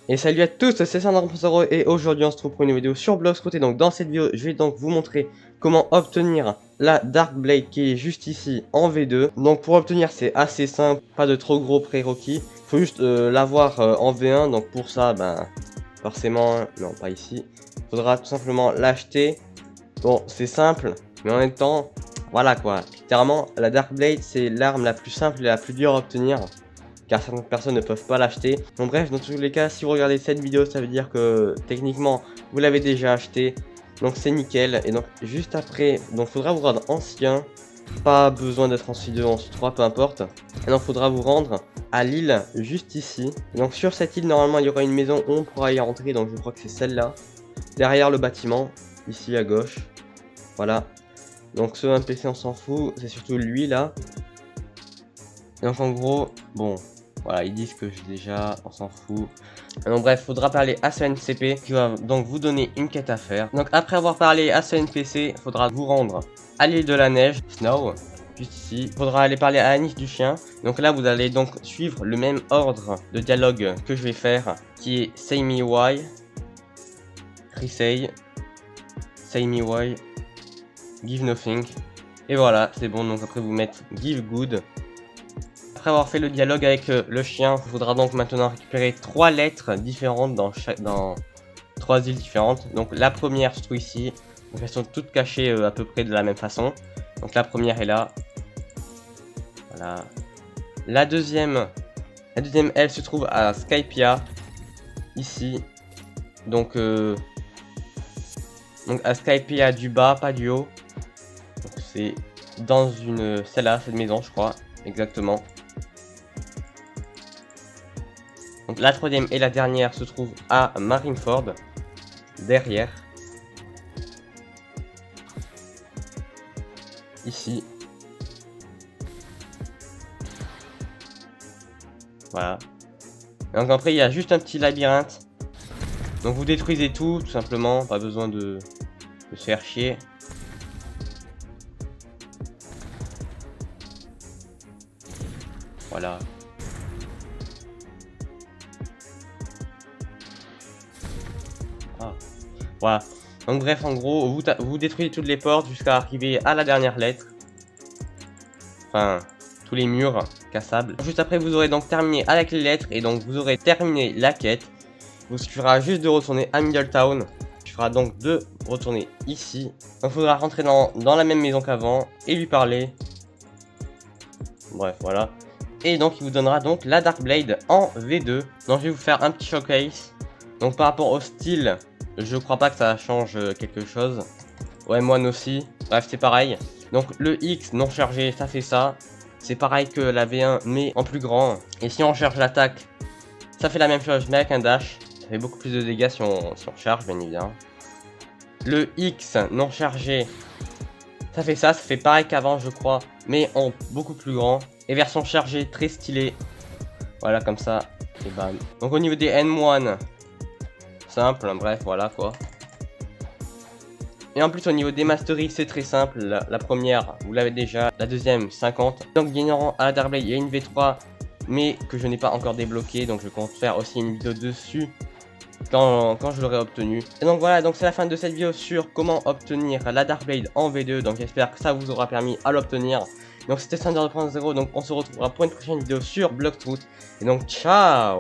Et salut à tous, c'est Sandra.0 et aujourd'hui on se trouve pour une vidéo sur Bloxroot. Et donc dans cette vidéo je vais donc vous montrer comment obtenir la Dark Blade qui est juste ici en V2. Donc pour obtenir c'est assez simple, pas de trop gros prérequis, faut juste l'avoir en V1. Donc pour ça forcément, non pas ici, faudra tout simplement l'acheter. Bon c'est simple mais en même temps voilà quoi, littéralement la Dark Blade c'est l'arme la plus simple et la plus dure à obtenir, car certaines personnes ne peuvent pas l'acheter. Donc bref, dans tous les cas, si vous regardez cette vidéo, ça veut dire que techniquement, vous l'avez déjà acheté. Donc c'est nickel. Et donc juste après, donc faudra vous rendre ancien. Pas besoin d'être en C2, en C3, peu importe. Et donc faudra vous rendre à l'île juste ici. Et donc sur cette île, normalement, il y aura une maison où on pourra y rentrer. Donc je crois que c'est celle-là. Derrière le bâtiment, ici à gauche. Voilà. Donc ce NPC, on s'en fout. C'est surtout lui là. Et donc en gros, bon... Voilà, ils disent que j'ai déjà, on s'en fout. Donc bref, faudra parler à ce NCP qui va donc vous donner une quête à faire. Donc après avoir parlé à ce NPC, faudra vous rendre à l'île de la neige, Snow, juste ici. Faudra aller parler à Anis du chien. Donc là, vous allez donc suivre le même ordre de dialogue que je vais faire, qui est Say me why, Resay, Say me why, Give nothing. Et voilà, c'est bon. Donc après vous mettre Give good. Après avoir fait le dialogue avec le chien, il faudra donc maintenant récupérer 3 lettres différentes dans 3 îles différentes. Donc la première se trouve ici. Donc elles sont toutes cachées à peu près de la même façon. Donc la première est là. Voilà. La deuxième elle se trouve à Skypia. Ici. Donc à Skypia du bas, pas du haut. Donc c'est dans celle-là, cette maison je crois. Exactement. Donc la troisième et la dernière se trouvent à Marineford, derrière, ici. Voilà. Et donc après il y a juste un petit labyrinthe. Donc vous détruisez tout simplement, pas besoin de se faire chier. Voilà. Voilà. Donc bref, en gros, vous détruisez toutes les portes jusqu'à arriver à la dernière lettre. Enfin, tous les murs cassables. Juste après, vous aurez donc terminé avec les lettres et donc vous aurez terminé la quête. Il vous suffira juste de retourner à Middletown. Il suffira donc de retourner ici. Donc il faudra rentrer dans la même maison qu'avant et lui parler. Bref, voilà. Et donc il vous donnera donc la Dark Blade en V2. Donc je vais vous faire un petit showcase. Donc par rapport au style, je crois pas que ça change quelque chose. Ouais, moi aussi. Bref, c'est pareil. Donc le X non chargé, ça fait ça. C'est pareil que la V1 mais en plus grand. Et si on charge l'attaque, ça fait la même chose mais avec un dash. Ça fait beaucoup plus de dégâts si on charge, bien évidemment. Le X non chargé, ça fait pareil qu'avant je crois, mais en beaucoup plus grand. Et version chargée, très stylée. Voilà, comme ça. Et bam. Donc au niveau des N1, simple, bref, voilà quoi. Et en plus au niveau des masteries, c'est très simple. La première, vous l'avez déjà. La deuxième, 50. Donc ignorant à la Dark Blade, il y a une V3, mais que je n'ai pas encore débloqué. Donc je compte faire aussi une vidéo dessus quand je l'aurai obtenu. Et donc voilà, donc c'est la fin de cette vidéo sur comment obtenir la Dark Blade en V2. Donc j'espère que ça vous aura permis à l'obtenir. Donc c'était Sandra.0, donc on se retrouvera pour une prochaine vidéo sur Bloxroot. Et donc ciao.